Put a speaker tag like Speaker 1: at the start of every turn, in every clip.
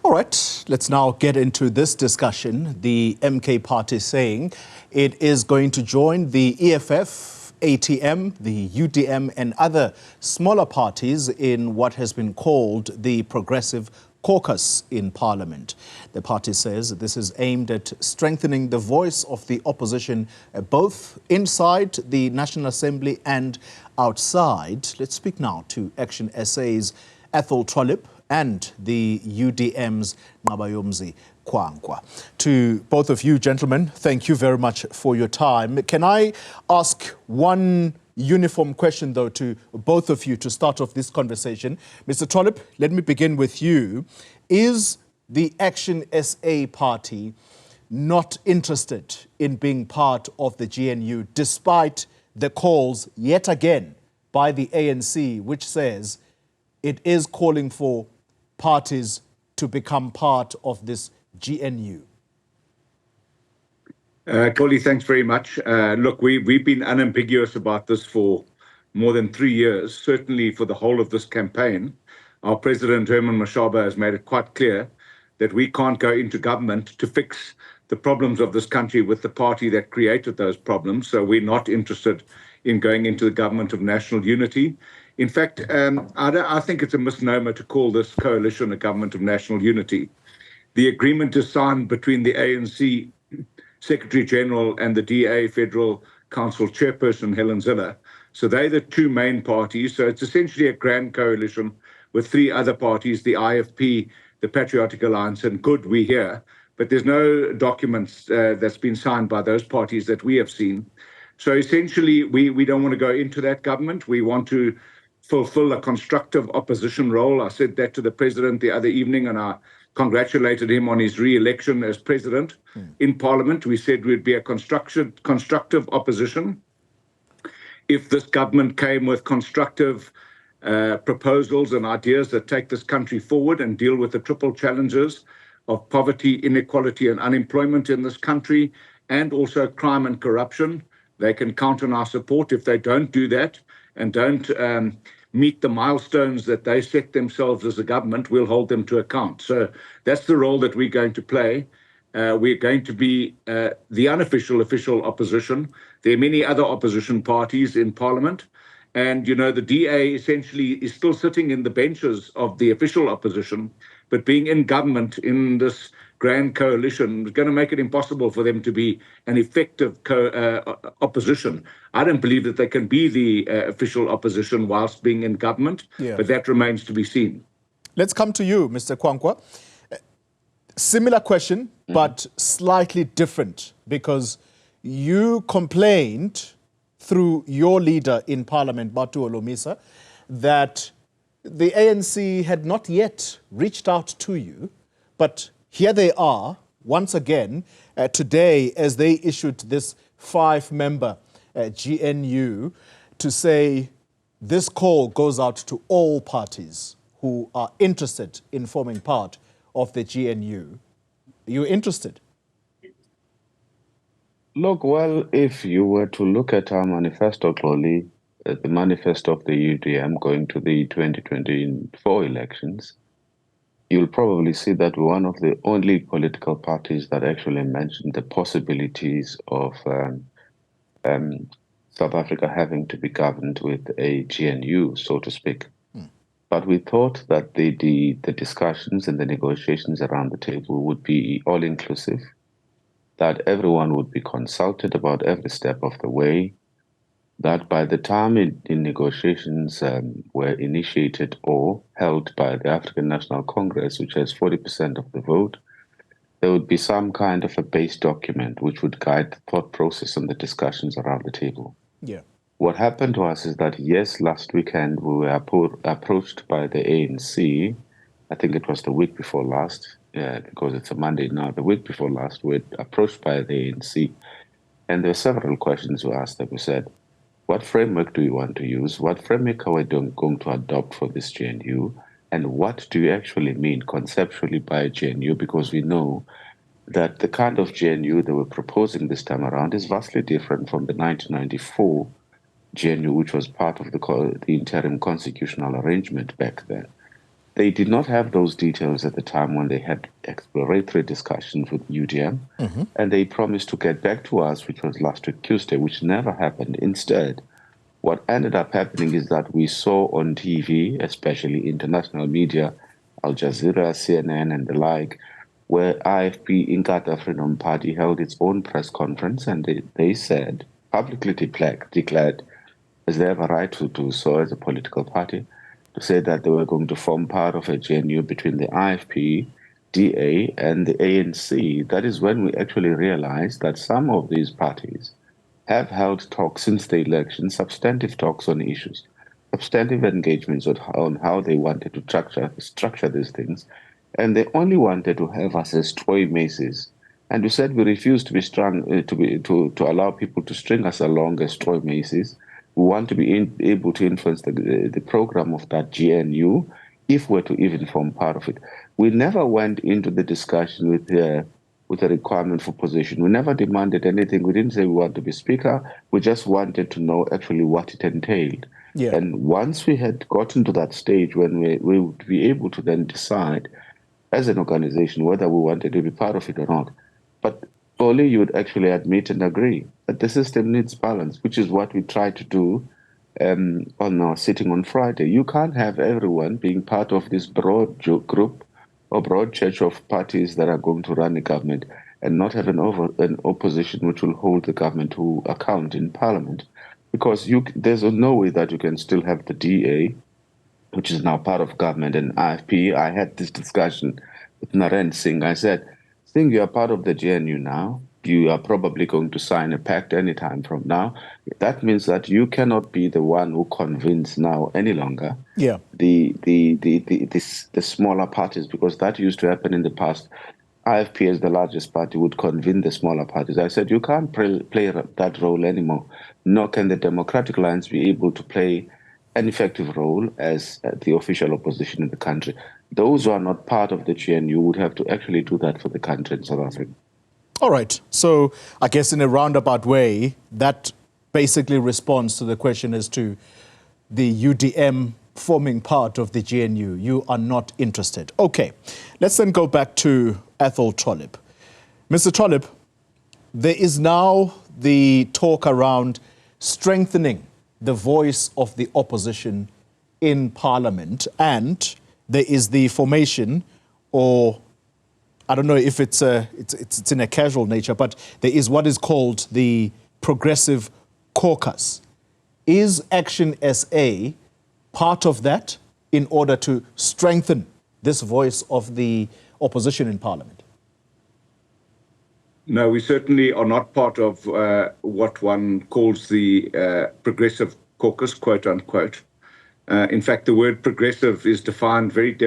Speaker 1: All right, let's now get into this discussion. The MK party saying it is going to join the EFF, ATM, the UDM and other smaller parties in what has been called the Progressive Caucus in Parliament. The party says this is aimed at strengthening the voice of the opposition both inside the National Assembly and outside. Let's speak now to ActionSA's Atholl Trollip and the UDM's Nqabayomzi Kwankwa. To both of you, gentlemen, thank you very much for your time. Can I ask one uniform question, though, to both of you to start off this conversation? Mr. Trollip, let me begin with you. Is the ActionSA party not interested in being part of the GNU, despite the calls yet again by the ANC, which says it is calling for parties to become part of this GNU?
Speaker 2: Xoli, thanks very much. Look, we've been unambiguous about this for more than 3 years, certainly for the whole of this campaign. Our President, Herman Mashaba, has made it quite clear that we can't go into government to fix the problems of this country with the party that created those problems. So we're not interested in going into the government of national unity. In fact, I think it's a misnomer to call this coalition a government of national unity. The agreement is signed between the ANC Secretary General and the DA Federal Council Chairperson, Helen Zille. So they're the two main parties. So it's essentially a grand coalition with 3 other parties, the IFP, the Patriotic Alliance, and Good We Hear. But there's no documents that's been signed by those parties that we have seen. So essentially, we don't want to go into that government. We want to fulfill a constructive opposition role. I said that to the president the other evening, and I congratulated him on his re-election as president in Parliament. We said we'd be a constructive opposition. If this government came with constructive proposals and ideas that take this country forward and deal with the triple challenges of poverty, inequality and unemployment in this country, and also crime and corruption, they can count on our support. If they don't do that and don't meet the milestones that they set themselves as a government, we'll hold them to account. So that's the role that we're going to play. We're going to be the unofficial official opposition. There are many other opposition parties in Parliament. And, you know, the DA essentially is still sitting in the benches of the official opposition, but being in government in this grand coalition is going to make it impossible for them to be an effective opposition. I don't believe that they can be the official opposition whilst being in government, but that remains to be seen.
Speaker 1: Let's come to you, Mr. Kwankwa. Similar question, but slightly different, because you complained through your leader in Parliament, Batu Olomisa, that the ANC had not yet reached out to you, but here they are, once again, today, as they issued this 5-member GNU to say this call goes out to all parties who are interested in forming part of the GNU. Are you interested?
Speaker 3: Look, well, if you were to look at our manifesto, Xoli, the manifesto of the UDM going to the 2024 elections, you'll probably see that we're one of the only political parties that actually mentioned the possibilities of South Africa having to be governed with a GNU, so to speak. But we thought that the discussions and the negotiations around the table would be all-inclusive, that everyone would be consulted about every step of the way, that by the time the negotiations were initiated or held by the African National Congress, which has 40% of the vote, there would be some kind of a base document which would guide the thought process and the discussions around the table.
Speaker 1: Yeah.
Speaker 3: What happened to us is that, yes, last weekend we were approached by the ANC. I think it was the week before last, because it's a Monday now. The week before last, we were approached by the ANC. And there were several questions we asked them. We said, what framework do you want to use? What framework are we going to adopt for this GNU? And what do you actually mean conceptually by GNU? Because we know that the kind of GNU they were proposing this time around is vastly different from the 1994 GNU, which was part of the interim constitutional arrangement back then. They did not have those details at the time when they had exploratory discussions with UDM, and they promised to get back to us, which was last week, Tuesday, which never happened. Instead, what ended up happening is that we saw on TV, especially international media, Al Jazeera, CNN, and the like, where IFP, Inkatha Freedom Party, held its own press conference, and they said, publicly declared, as they have a right to do so as a political party, to say that they were going to form part of a GNU between the IFP, DA, and the ANC. That is when we actually realized that some of these parties have held talks since the election, substantive talks on issues, substantive engagements on how they wanted to structure these things. And they only wanted to have us as toy maces. And we said we refuse to be strung, to allow people to string us along as toy maces. We want to be able to influence the program of that GNU if we're to even form part of it. We never went into the discussion with a requirement for position. We never demanded anything. We didn't say we want to be speaker. We just wanted to know actually what it entailed.
Speaker 1: Yeah.
Speaker 3: And once we had gotten to that stage when we would be able to then decide as an organization whether we wanted to be part of it or not. But only you would actually admit and agree that the system needs balance, which is what we try to do on our sitting on Friday. You can't have everyone being part of this broad group or broad church of parties that are going to run the government and not have an opposition which will hold the government to account in parliament. Because there's no way that you can still have the DA, which is now part of government, and IFP. I had this discussion with Naren Singh. I said, Singh, you are part of the GNU now. You are probably going to sign a pact anytime from now. That means that you cannot be the one who convinces now any longer the smaller parties, because that used to happen in the past. IFP as the largest party would convince the smaller parties. I said, you can't play that role anymore, nor can the Democratic Alliance be able to play an effective role as the official opposition in the country. Those who are not part of the GNU would have to actually do that for the country in South Africa.
Speaker 1: All right. So I guess in a roundabout way, that basically responds to the question as to the UDM forming part of the GNU. You are not interested. Okay. Let's then go back to Atholl Trollip. Mr. Trollip, there is now the talk around strengthening the voice of the opposition in Parliament, and there is the formation, or I don't know if it's in a casual nature, but there is what is called the Progressive Caucus. Is ActionSA part of that in order to strengthen this voice of the opposition in Parliament?
Speaker 2: No, we certainly are not part of what one calls the Progressive Caucus, quote unquote. In fact, the word progressive is defined very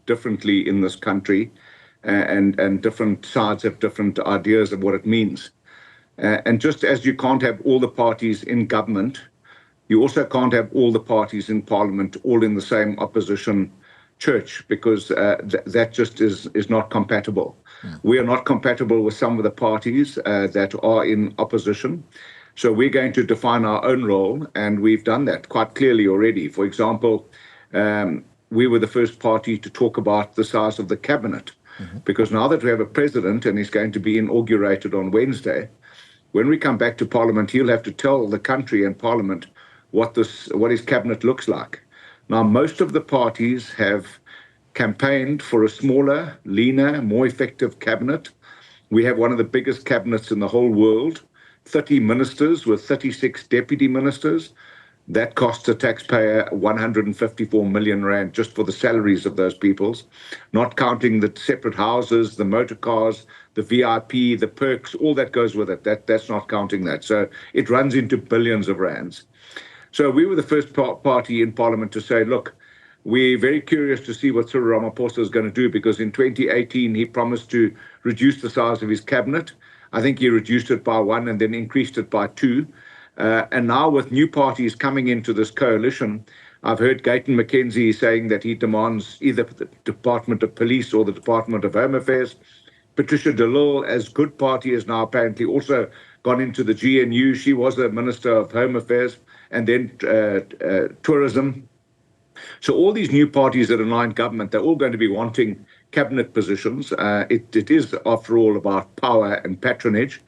Speaker 2: differently in this country, and different sides have different ideas of what it means. And just as you can't have all the parties in government, you also can't have all the parties in Parliament all in the same opposition church, because that just is not compatible. We are not compatible with some of the parties that are in opposition. So we're going to define our own role, and we've done that quite clearly already. For example, we were the first party to talk about the size of the cabinet, because now that we have a president and he's going to be inaugurated on Wednesday, when we come back to Parliament, he'll have to tell the country and Parliament what his cabinet looks like. Now, most of the parties have campaigned for a smaller, leaner, more effective cabinet. We have one of the biggest cabinets in the whole world, 30 ministers with 36 deputy ministers. That costs the taxpayer 154 million rand just for the salaries of those peoples, not counting the separate houses, the motor cars, the VIP, the perks, all that goes with it. That's not counting that. So it runs into billions of rands. So we were the first party in Parliament to say, look, we're very curious to see what Cyril Ramaphosa is going to do, because in 2018, he promised to reduce the size of his cabinet. I think he reduced it by 1 and then increased it by 2. And now with new parties coming into this coalition, I've heard Gayton McKenzie saying that he demands either the Department of Police or the Department of Home Affairs. Patricia de Lille, as Good Party, has now apparently also gone into the GNU. She was the Minister of Home Affairs and then Tourism. So all these new parties that are now in government, they're all going to be wanting cabinet positions. It is, after all, about power and patronage.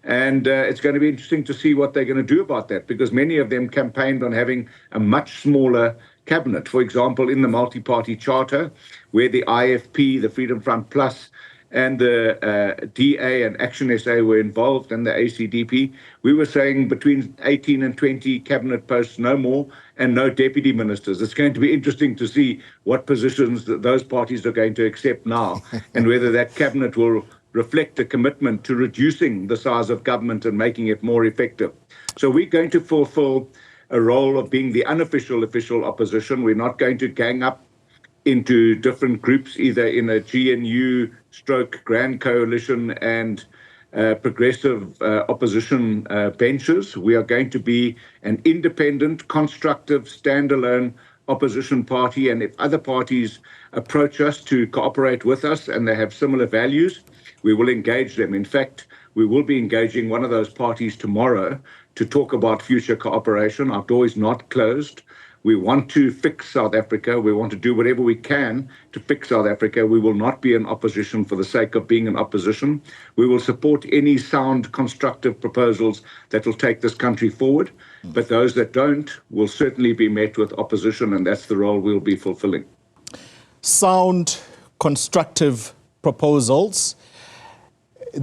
Speaker 2: And it's going to be interesting to see what they're going to do about that, because many of them campaigned on having a much smaller cabinet. For example, in the multi-party charter, where the IFP, the Freedom Front Plus, and the DA and ActionSA were involved, and the ACDP, we were saying between 18 and 20 cabinet posts, no more, and no deputy ministers. It's going to be interesting to see what positions those parties are going to accept now, and whether that cabinet will reflect a commitment to reducing the size of government and making it more effective. So we're going to fulfill a role of being the unofficial official opposition. We're not going to gang up into different groups, either in a GNU stroke grand coalition and progressive opposition benches. We are going to be an independent, constructive, standalone opposition party. And if other parties approach us to cooperate with us and they have similar values, we will engage them. In fact, we will be engaging one of those parties tomorrow to talk about future cooperation. Our door is not closed. We want to fix South Africa. We want to do whatever we can to fix South Africa. We will not be in opposition for the sake of being in opposition. We will support any sound, constructive proposals that will take this country forward. But those that don't will certainly be met with opposition, and that's the role we'll be fulfilling.
Speaker 1: Sound, constructive proposals.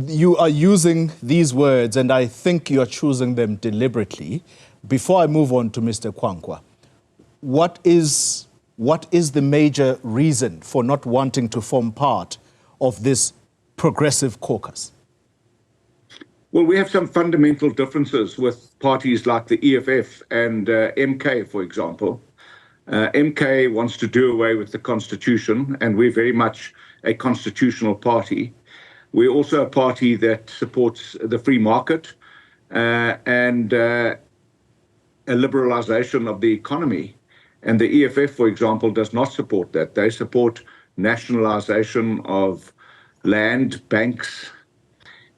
Speaker 1: You are using these words, and I think you are choosing them deliberately. Before I move on to Mr. Kwankwa, what is the major reason for not wanting to form part of this progressive caucus?
Speaker 2: Well, we have some fundamental differences with parties like the EFF and MK, for example. MK wants to do away with the Constitution, and we're very much a constitutional party. We're also a party that supports the free market and a liberalization of the economy. And the EFF, for example, does not support that. They support nationalization of land, banks,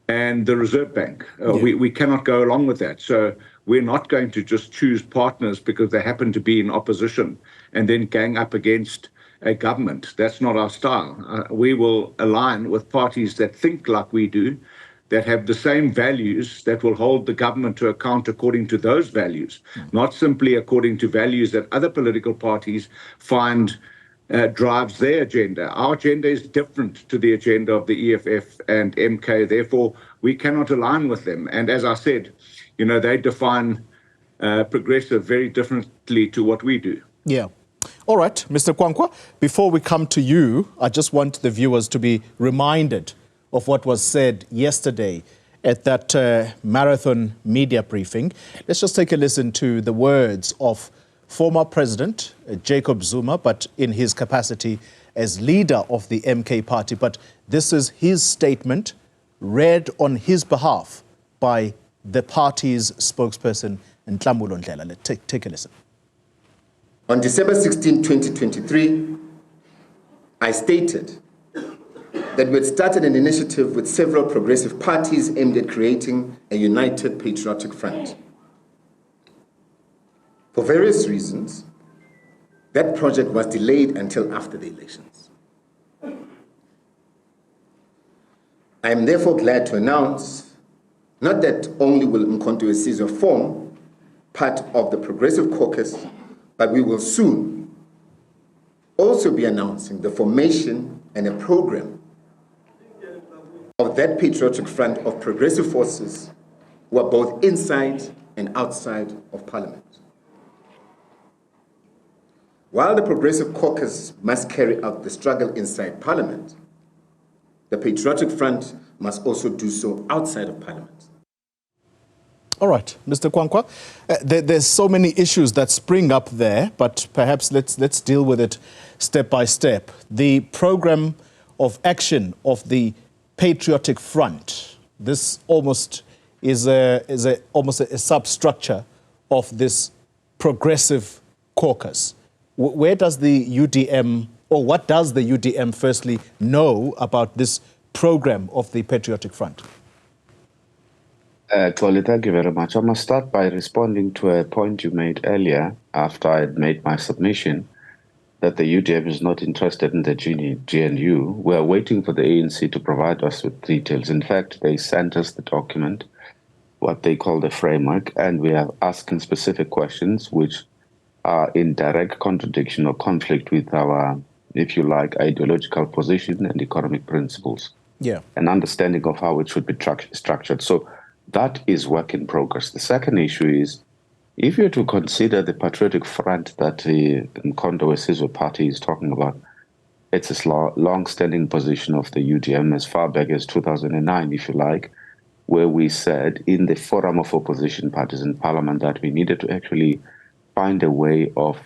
Speaker 2: and the Reserve Bank. We cannot go along with that. So we're not going to just choose partners because they happen to be in opposition and then gang up against a government. That's not our style. We will align with parties that think like we do, that have the same values, that will hold the government to account according to those values, not simply according to values that other political parties find drives their agenda. Our agenda is different to the agenda of the EFF and MK. Therefore, we cannot align with them. And as I said, you know, they define progressive very differently to what we do.
Speaker 1: Yeah. All right, Mr. Kwankwa, before we come to you, I just want the viewers to be reminded of what was said yesterday at that marathon media briefing. Let's just take a listen to the words of former President Jacob Zuma, but in his capacity as leader of the MK party. But this is his statement read on his behalf by the party's spokesperson, Nqabayomzi Kwankwa. Let's take a listen.
Speaker 4: On December 16, 2023, I stated that we had started an initiative with several progressive parties aimed at creating a united patriotic front. For various reasons, that project was delayed until after the elections. I am therefore glad to announce not that only will Nqabayomzi form part of the Progressive Caucus, but we will soon also be announcing the formation and a program of that patriotic front of progressive forces who are both inside and outside of Parliament. While the Progressive Caucus must carry out the struggle inside Parliament, the Patriotic Front must also do so outside of Parliament.
Speaker 1: All right, Mr. Kwankwa, there's so many issues that spring up there, but perhaps let's deal with it step by step. The program of action of the Patriotic Front, this almost is almost a substructure of this progressive caucus. Where does the UDM, or what does the UDM firstly know about this program of the Patriotic Front?
Speaker 3: Xoli, thank you very much. I must start by responding to a point you made earlier after I had made my submission. that the UDM is not interested in the GNU. We are waiting for the ANC to provide us with details. In fact, they sent us the document, what they call the framework, and we are asking specific questions which are in direct contradiction or conflict with our, if you like, ideological position and economic principles.
Speaker 1: Yeah.
Speaker 3: An understanding of how it should be structured. So that is work in progress. The second issue is, if you're to consider the patriotic front that the Nqabayomzi party is talking about, it's a long-standing position of the UDM as far back as 2009, if you like, where we said in the forum of opposition parties in parliament that we needed to actually find a way of,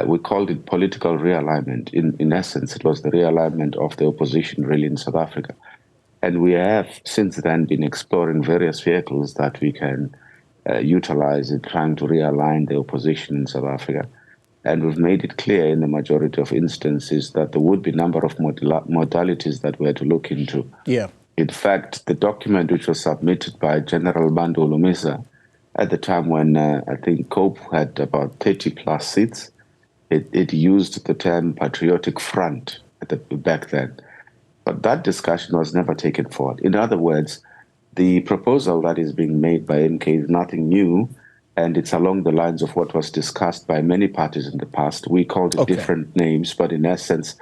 Speaker 3: we called it political realignment. In essence, it was the realignment of the opposition really in South Africa. And we have since then been exploring various vehicles that we can utilize in trying to realign the opposition in South Africa. And we've made it clear in the majority of instances that there would be a number of modalities that we had to look into.
Speaker 1: Yeah.
Speaker 3: In fact, the document which was submitted by General Bando Olumisa at the time when I think COPE had about 30 plus seats, it used the term patriotic front back then. But that discussion was never taken forward. In other words, the proposal that is being made by MK is nothing new, and it's along the lines of what was discussed by many parties in the past. We called it different names, but in essence,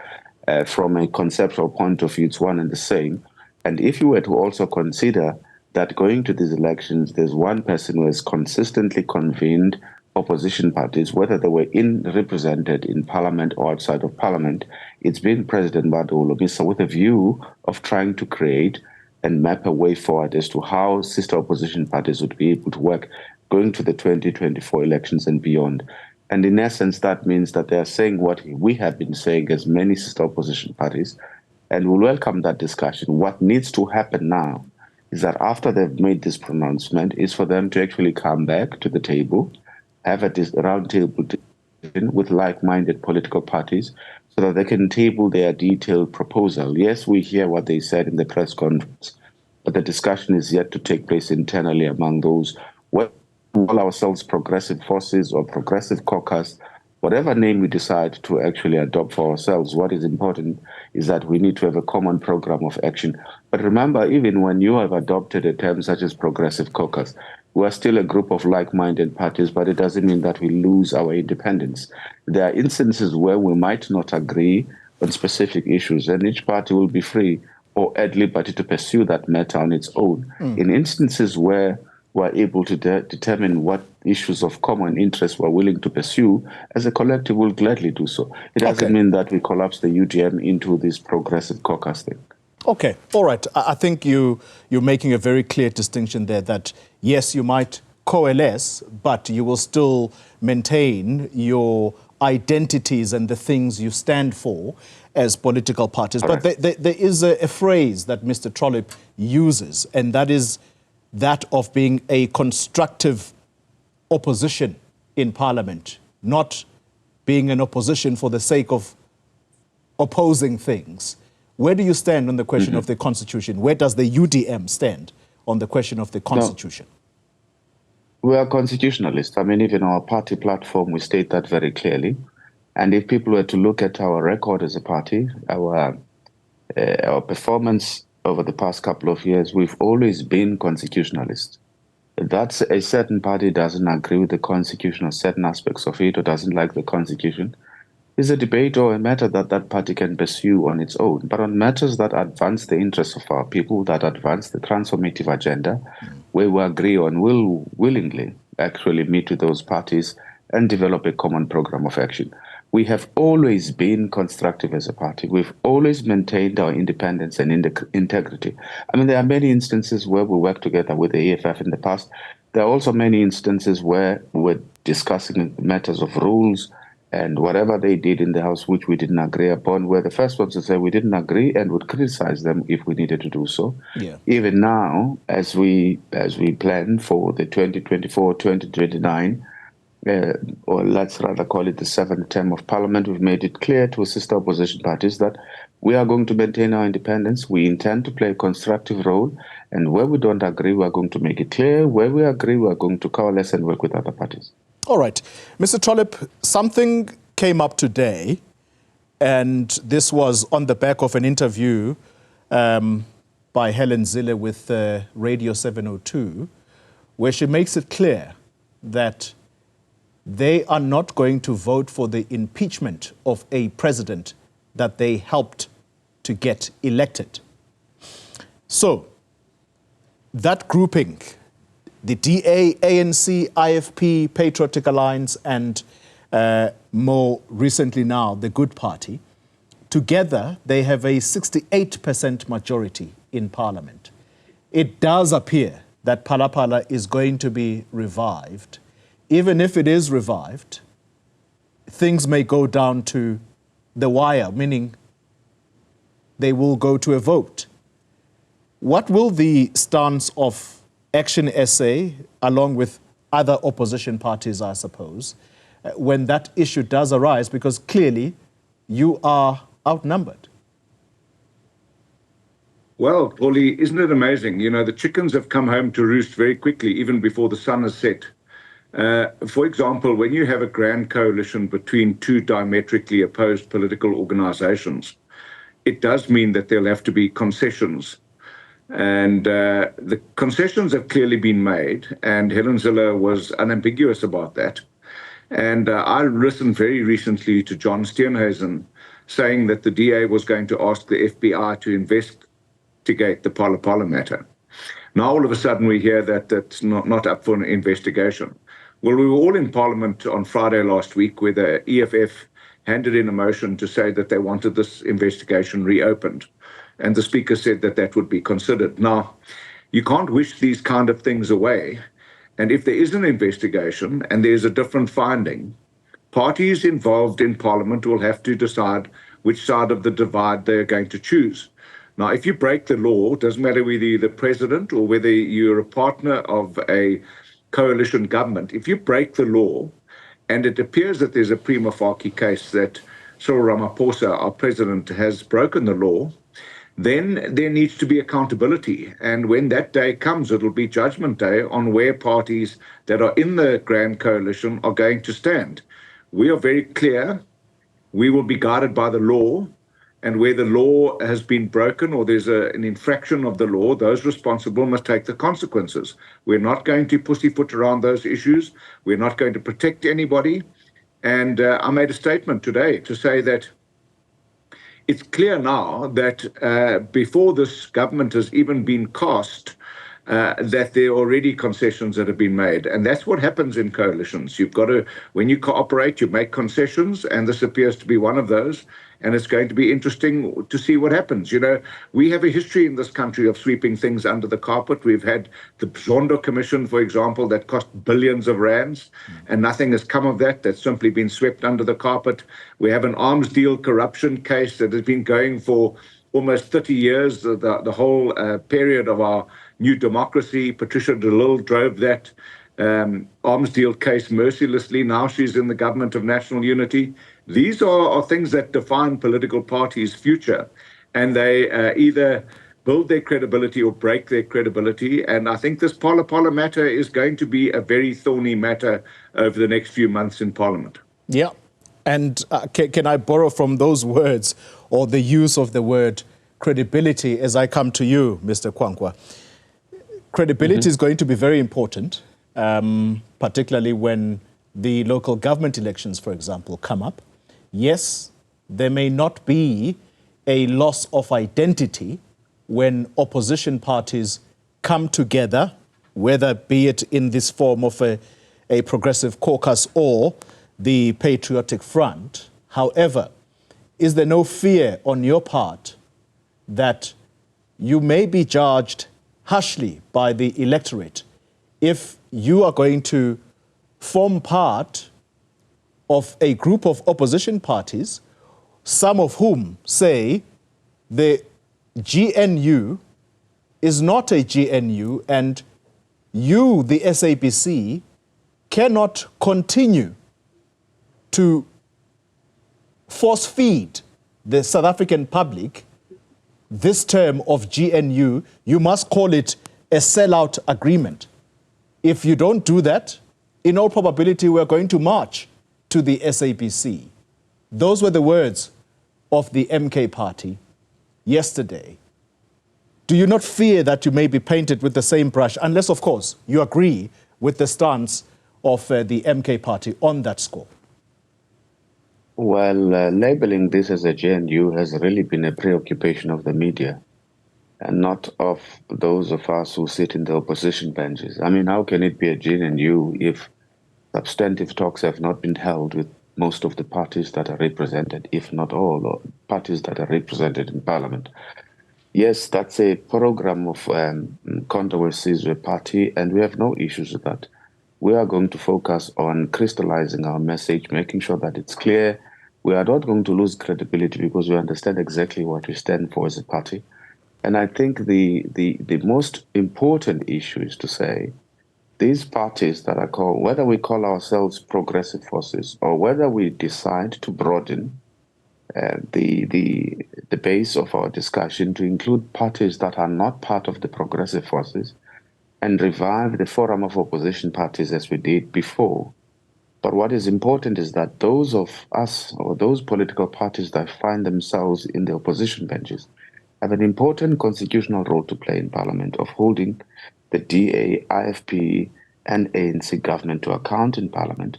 Speaker 3: from a conceptual point of view, it's one and the same. And if you were to also consider that going to these elections, there's one person who has consistently convened opposition parties, whether they were represented in parliament or outside of parliament, it's been President Bando Olumisa with a view of trying to create and map a way forward as to how sister opposition parties would be able to work going to the 2024 elections and beyond. And in essence, that means that they are saying what we have been saying as many sister opposition parties, and we'll welcome that discussion. What needs to happen now is that after they've made this pronouncement is for them to actually come back to the table, have a round table with like-minded political parties so that they can table their detailed proposal. Yes, we hear what they said in the press conference, but the discussion is yet to take place internally among those, what we call ourselves progressive forces or progressive caucus, whatever name we decide to actually adopt for ourselves. What is important is that we need to have a common program of action. But remember, even when you have adopted a term such as progressive caucus, we are still a group of like-minded parties, but it doesn't mean that we lose our independence. There are instances where we might not agree on specific issues, and each party will be free or at liberty to pursue that matter on its own. In instances where we're able to determine what issues of common interest we're willing to pursue, as a collective, we'll gladly do so. It doesn't mean that we collapse the UDM into this progressive caucus thing.
Speaker 1: Okay, all right. I think you're making a very clear distinction there that, yes, you might coalesce, but you will still maintain your identities and the things you stand for as political parties. Correct. But there is a phrase that Mr. Trollip uses, and that is that of being a constructive opposition in Parliament, not being an opposition for the sake of opposing things. Where do you stand on the question of the Constitution? Where does the UDM stand on the question of the Constitution?
Speaker 3: No, we are constitutionalists. I mean, even our party platform, we state that very clearly. And if people were to look at our record as a party, our performance over the past couple of years, we've always been constitutionalists. That's a certain party doesn't agree with the Constitution or certain aspects of it or doesn't like the Constitution, is a debate or a matter that that party can pursue on its own. But on matters that advance the interests of our people, that advance the transformative agenda, where we agree on, will willingly actually meet with those parties and develop a common program of action. We have always been constructive as a party. We've always maintained our independence and integrity. I mean, there are many instances where we worked together with the EFF in the past. There are also many instances where we're discussing matters of rules and whatever they did in the House, which we didn't agree upon, we're the first ones to say we didn't agree and would criticize them if we needed to do so. Yeah. Even now, as we plan for the 2024-2029, or let's rather call it the 7th term of Parliament, we've made it clear to sister opposition parties that we are going to maintain our independence. We intend to play a constructive role, and where we don't agree, we are going to make it clear. Where we agree, we are going to coalesce and work with other parties.
Speaker 1: All right. Mr. Trollip, something came up today And this was on the back of an interview by Helen Zille with Radio 702, where she makes it clear that they are not going to vote for the impeachment of a president that they helped to get elected. So, that grouping, the DA, ANC, IFP, Patriotic Alliance, and more recently now, the Good Party, together they have a 68% majority in Parliament. It does appear that Phala is going to be revived. Even if it is revived, things may go down to the wire, meaning they will go to a vote. What will the stance of ActionSA, along with other opposition parties, I suppose, when that issue does arise, because clearly you are outnumbered?
Speaker 2: Well, Paulie, isn't it amazing? You know, the chickens have come home to roost very quickly, even before the sun has set. For example, when you have a grand coalition between two diametrically opposed political organizations, it does mean that there'll have to be concessions. And the concessions have clearly been made, and Helen Zille was unambiguous about that. And I listened very recently to John Steenhuisen saying that the DA was going to ask the FBI to investigate the Phala matter. Now, all of a sudden, we hear that that's not up for an investigation. Well, we were all in Parliament on Friday last week where the EFF handed in a motion to say that they wanted this investigation reopened. And the Speaker said that that would be considered. Now, you can't wish these kind of things away. And if there is an investigation and there's a different finding, parties involved in Parliament will have to decide which side of the divide they're going to choose. Now, if you break the law, it doesn't matter whether you're the president or whether you're a partner of a coalition government, if you break the law and it appears that there's a prima facie case that Cyril Ramaphosa, our president, has broken the law, then there needs to be accountability. And when that day comes, it'll be Judgment Day on where parties that are in the Grand Coalition are going to stand. We are very clear. We will be guided by the law. And where the law has been broken or there's an infraction of the law, those responsible must take the consequences. We're not going to pussyfoot around those issues. We're not going to protect anybody. And I made a statement today to say that it's clear now that before this government has even been cast, that there are already concessions that have been made. And that's what happens in coalitions. You've got to, when you cooperate, you make concessions, and this appears to be one of those. And it's going to be interesting to see what happens. You know, we have a history in this country of sweeping things under the carpet. We've had the Zondo Commission, for example, that cost billions of rands, and nothing has come of that. That's simply been swept under the carpet. We have an arms deal corruption case that has been going for almost 30 years, the whole period of our new democracy. Patricia de Lille drove that arms deal case mercilessly. Now she's in the government of national unity. These are things that define political parties' future, and they either build their credibility or break their credibility. And I think this Phala matter is going to be a very thorny matter over the next few months in Parliament.
Speaker 1: Yeah. And can I borrow from those words, or the use of the word credibility, as I come to you, Mr. Kwankwa? Credibility is going to be very important, particularly when the local government elections, for example, come up. Yes, there may not be a loss of identity when opposition parties come together, whether be it in this form of a progressive caucus or the patriotic front. However, is there no fear on your part that you may be judged harshly by the electorate if you are going to form part of a group of opposition parties, some of whom say the GNU is not a GNU, and you, the SABC, cannot continue to force feed the South African public this term of GNU. You must call it a sellout agreement. If you don't do that, in all probability, we're going to march to the SABC. Those were the words of the MK party yesterday, do you not fear that you may be painted with the same brush, unless, of course, you agree with the stance of the MK party on that score?
Speaker 3: Well, labeling this as a GNU has really been a preoccupation of the media and not of those of us who sit in the opposition benches. I mean, how can it be a GNU if substantive talks have not been held with most of the parties that are represented, if not all, or parties that are represented in parliament? Yes, that's a program of controversies with party, and we have no issues with that. We are going to focus on crystallizing our message, making sure that it's clear. We are not going to lose credibility because we understand exactly what we stand for as a party. And I think the most important issue is to say, these parties that are called, whether we call ourselves progressive forces or whether we decide to broaden the base of our discussion to include parties that are not part of the progressive forces and revive the forum of opposition parties as we did before. But what is important is that those of us or those political parties that find themselves in the opposition benches have an important constitutional role to play in Parliament of holding the DA, IFP, and ANC government to account in Parliament.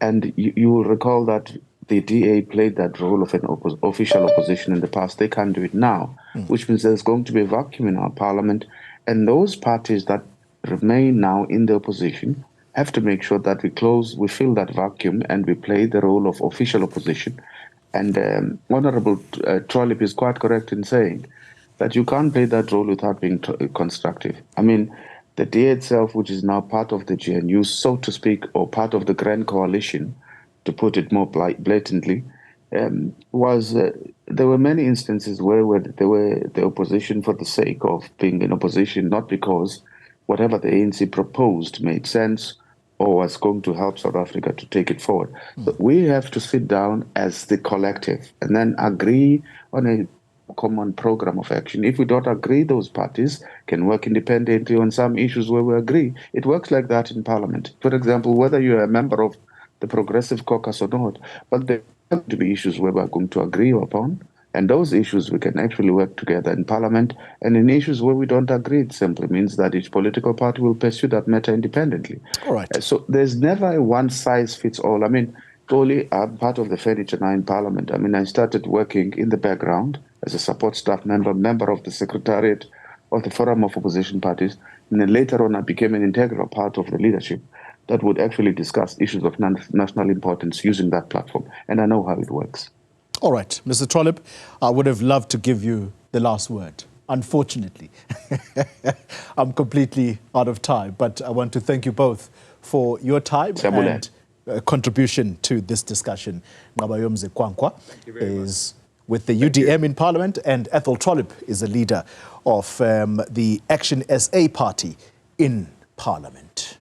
Speaker 3: And you will recall that the DA played that role of an official opposition in the past. They can't do it now, which means there's going to be a vacuum in our Parliament. And those parties that remain now in the opposition have to make sure that we fill that vacuum and we play the role of official opposition. And Honorable Trollip is quite correct in saying that you can't play that role without being constructive. I mean, the DA itself, which is now part of the GNU, so to speak, or part of the Grand Coalition, to put it more blatantly, there were many instances where there were the opposition for the sake of being in opposition, not because whatever the ANC proposed made sense or was going to help South Africa to take it forward. So we have to sit down as the collective and then agree on a common program of action. If we don't agree, those parties can work independently on some issues where we agree. It works like that in Parliament. For example, whether you're a member of the Progressive Caucus or not, but there are going to be issues where we're going to agree upon, and those issues we can actually work together in Parliament. And in issues where we don't agree, it simply means that each political party will pursue that matter independently.
Speaker 1: All right.
Speaker 3: So there's never a one-size-fits-all. I mean, Xoli, I'm part of the furniture now in Parliament. I mean, I started working in the background as a support staff member of the Secretariat of the Forum of Opposition Parties. And then later on, I became an integral part of the leadership that would actually discuss issues of national importance using that platform. And I know how it works.
Speaker 1: All right, Mr. Trollip, I would have loved to give you the last word. Unfortunately, I'm completely out of time, but I want to thank you both for your time and contribution to this discussion. Nqabayomzi Kwankwa is with the UDM in Parliament, and Atholl Trollip is a leader of the ActionSA party in Parliament.